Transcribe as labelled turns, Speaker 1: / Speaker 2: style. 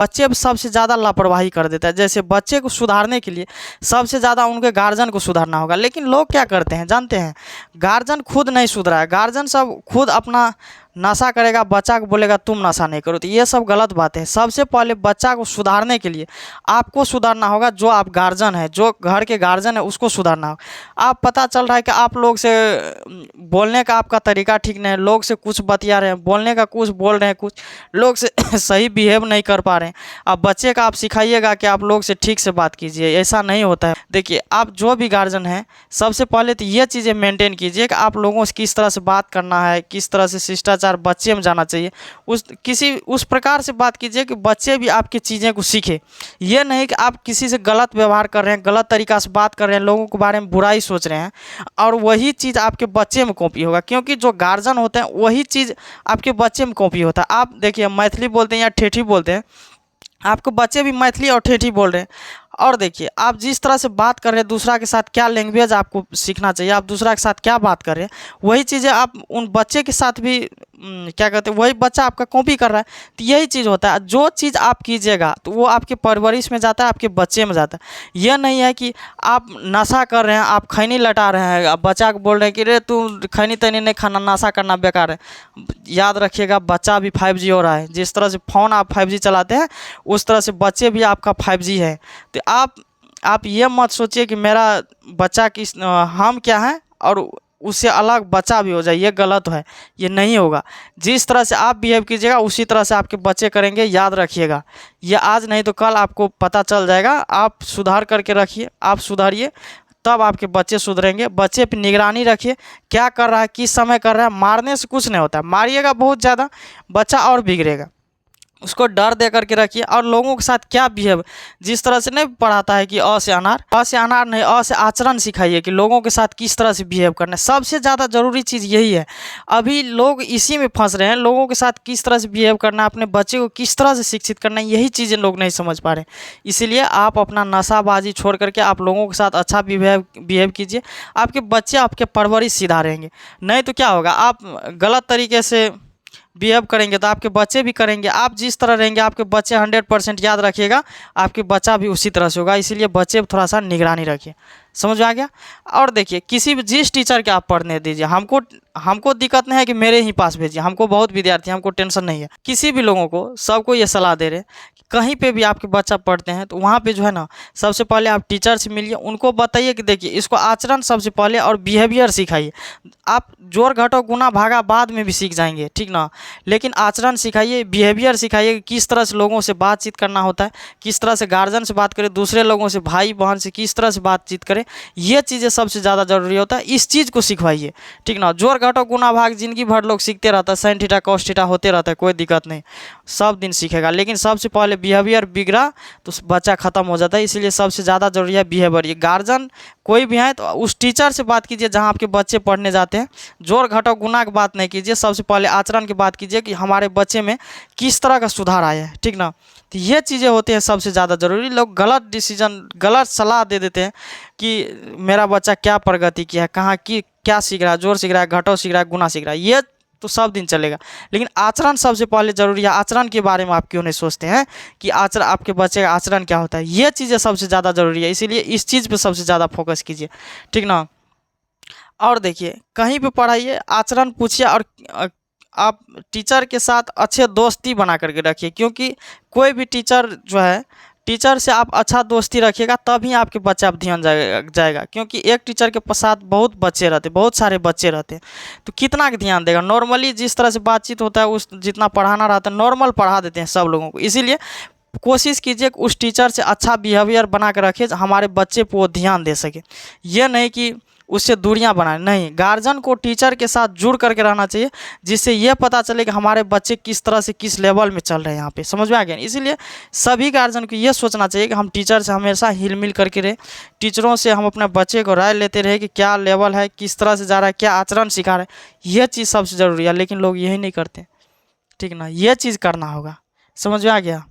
Speaker 1: बच्चे अब सबसे ज़्यादा लापरवाही कर देता है। जैसे बच्चे को सुधारने के लिए सबसे ज़्यादा उनके गार्जियन को सुधारना होगा, लेकिन लोग क्या करते हैं जानते हैं, गार्जियन खुद नहीं सुधरा है। गार्जियन सब खुद अपना नशा करेगा, बच्चा को बोलेगा तुम नशा नहीं करो, तो ये सब गलत बात है। सबसे पहले बच्चा को सुधारने के लिए आपको सुधारना होगा। जो आप गार्जियन है, जो घर के गार्जियन है, उसको सुधारना होगा। आप पता चल रहा है कि आप लोग से बोलने का आपका तरीका ठीक नहीं है, लोग से कुछ बतिया रहे हैं, बोलने का कुछ बोल रहे हैं, कुछ लोग से सही बिहेव नहीं कर पा रहे हैं। अब बच्चे का आप सिखाइएगा कि आप लोग से ठीक से बात कीजिए, ऐसा नहीं होता है। देखिए, आप जो भी गार्जियन हैं, सबसे पहले तो ये चीज़ें मेंटेन कीजिए कि आप लोगों से किस तरह से बात करना है, किस तरह से शिष्टाचार बच्चे में जाना चाहिए। उस प्रकार से बात कीजिए कि बच्चे भी आपकी चीज़ें को सीखे। ये नहीं कि आप किसी से गलत व्यवहार कर रहे हैं, गलत तरीका से बात कर रहे हैं, लोगों के बारे में बुराई सोच रहे हैं और वही चीज़ आपके बच्चे में कॉपी होगा, क्योंकि जो गार्जियन होते हैं वही चीज़ आपके बच्चे में कॉपी होता है। आप देखिए, मैथिली बोलते हैं या ठेठी बोलते हैं, आपके बच्चे भी मैथिली और ठेठी बोल रहे हैं। और देखिए, आप जिस तरह से बात कर रहे हैं, दूसरा के साथ क्या लैंग्वेज आपको सीखना चाहिए, आप दूसरा के साथ क्या बात कर रहे हैं, वही चीज़ें आप उन बच्चे के साथ भी क्या कहते हैं, वही बच्चा आपका कॉपी कर रहा है। तो यही चीज़ होता है, जो चीज़ आप कीजिएगा तो वो आपके परवरिश में जाता है, आपके बच्चे में जाता है। यह नहीं है कि आप नशा कर रहे हैं, आप खैनी लटा रहे हैं, आप बच्चा को बोल रहे हैं कि रे तू खैनी तैनी नहीं खाना, नशा करना बेकार है। याद रखिएगा, बच्चा भी 5G हो रहा है। जिस तरह से फ़ोन आप 5G चलाते हैं, उस तरह से बच्चे भी आपका 5G है। तो आप ये मत सोचिए कि मेरा बच्चा किस हम क्या हैं और उससे अलग बच्चा भी हो जाए, ये गलत है, ये नहीं होगा। जिस तरह से आप बिहेव कीजिएगा उसी तरह से आपके बच्चे करेंगे। याद रखिएगा, ये आज नहीं तो कल आपको पता चल जाएगा। आप सुधार करके रखिए, आप सुधारिए, तब आपके बच्चे सुधरेंगे। बच्चे पे निगरानी रखिए, क्या कर रहा है, किस समय कर रहा है। मारने से कुछ नहीं होता है, मारिएगा बहुत ज़्यादा, बच्चा और बिगड़ेगा। उसको डर दे करके रखिए। और लोगों के साथ क्या बिहेव, जिस तरह से नहीं पढ़ाता है कि अ से अनार नहीं, अ से आचरण सिखाइए कि लोगों के साथ किस तरह से बिहेव करना है। सबसे ज़्यादा ज़रूरी चीज़ यही है। अभी लोग इसी में फंस रहे हैं, लोगों के साथ किस तरह से बिहेव करना है, अपने बच्चे को किस तरह से शिक्षित करना है, यही चीज़ें लोग नहीं समझ पा रहे हैं। इसीलिए आप अपना नशाबाजी छोड़ करके आप लोगों के साथ अच्छा बिहेव कीजिए। आपके बच्चे आपके परवरिश सीधा रहेंगे। नहीं तो क्या होगा, आप गलत तरीके से बिहेव करेंगे तो आपके बच्चे भी करेंगे। आप जिस तरह रहेंगे आपके बच्चे 100% याद रखिएगा, आपके बच्चा भी उसी तरह से होगा। इसीलिए बच्चे पर थोड़ा सा निगरानी रखिए। समझ में आ गया। और देखिए, किसी भी जिस टीचर के आप पढ़ने दीजिए, हमको दिक्कत नहीं है कि मेरे ही पास भेजिए, हमको बहुत विद्यार्थी, हमको टेंशन नहीं है। किसी भी लोगों को, सबको ये सलाह दे रहे कि कहीं पे भी आपके बच्चा पढ़ते हैं तो वहाँ पे जो है ना, सबसे पहले आप टीचर से मिलिए, उनको बताइए कि देखिए इसको आचरण सबसे पहले और बिहेवियर सिखाइए। आप जोड़ घटाव गुना भागा बाद में भी सीख जाएंगे, ठीक ना, लेकिन आचरण सिखाइए, बिहेवियर सिखाइए कि किस तरह से लोगों से बातचीत करना होता है, किस तरह से गार्जियन से बात करें, दूसरे लोगों से, भाई बहन से किस तरह से बातचीत करें। ये चीज़ें सबसे ज़्यादा जरूरी होता है, इस चीज़ को सिखवाइए, ठीक ना। जोड़ घटाव गुना भाग जिंदगी भर लोग सीखते रहता है, साइन थीटा कॉस थीटा होते रहता है, कोई दिक्कत नहीं, सब दिन सीखेगा। लेकिन सबसे पहले बिहेवियर बिगड़ा तो बच्चा खत्म हो जाता है। इसलिए सबसे ज़्यादा जरूरी है बिहेवियर। ये गार्जियन कोई भी है तो उस टीचर से बात कीजिए जहाँ आपके बच्चे पढ़ने जाते हैं। जोड़ घटाव गुना की बात नहीं कीजिए, सबसे पहले आचरण की बात कीजिए कि हमारे बच्चे में किस तरह का सुधार आया है, ठीक ना। तो ये चीज़ें होती हैं सबसे ज़्यादा ज़रूरी। लोग गलत डिसीजन, गलत सलाह दे देते हैं कि मेरा बच्चा क्या प्रगति किया है, कहाँ की क्या सीख रहा है, जोड़ सीख रहा है, घटाव सीख रहा है, गुना सीख रहा है, ये तो सब दिन चलेगा। लेकिन आचरण सबसे पहले जरूरी है। आचरण के बारे में आप क्यों नहीं सोचते हैं कि आचरण, आपके बच्चे का आचरण क्या होता है, ये चीज़ें सबसे ज़्यादा ज़रूरी है। इसीलिए इस चीज़ पे सबसे ज़्यादा फोकस कीजिए, ठीक ना। और देखिए, कहीं पे पढ़ाइए, आचरण पूछिए और आप टीचर के साथ अच्छे दोस्ती बना करके रखिए। क्योंकि कोई भी टीचर जो है, टीचर से आप अच्छा दोस्ती रखिएगा तभी आपके बच्चे आप ध्यान जाएगा। क्योंकि एक टीचर के साथ बहुत बच्चे रहते, बहुत सारे बच्चे रहते हैं, तो कितना ध्यान देगा। नॉर्मली जिस तरह से बातचीत होता है, उस जितना पढ़ाना रहता है नॉर्मल पढ़ा देते हैं सब लोगों को। इसीलिए कोशिश कीजिए कि उस टीचर से अच्छा बिहेवियर बना कर रखिए, हमारे बच्चे पर वो ध्यान दे सके। ये नहीं कि उससे दूरियां बनाए, नहीं। गार्जियन को टीचर के साथ जुड़ करके रहना चाहिए, जिससे ये पता चले कि हमारे बच्चे किस तरह से किस लेवल में चल रहे हैं यहाँ पे। समझ में आ गया। इसीलिए सभी गार्जियन को ये सोचना चाहिए कि हम टीचर से हमेशा हिल मिल करके रहे, टीचरों से हम अपने बच्चे को राय लेते रहे कि क्या लेवल है, किस तरह से जा रहा है, क्या आचरण सिखा रहा है। यह चीज़ सबसे ज़रूरी है, लेकिन लोग यही नहीं करते, ठीक ना। ये चीज़ करना होगा। समझ में आ गया।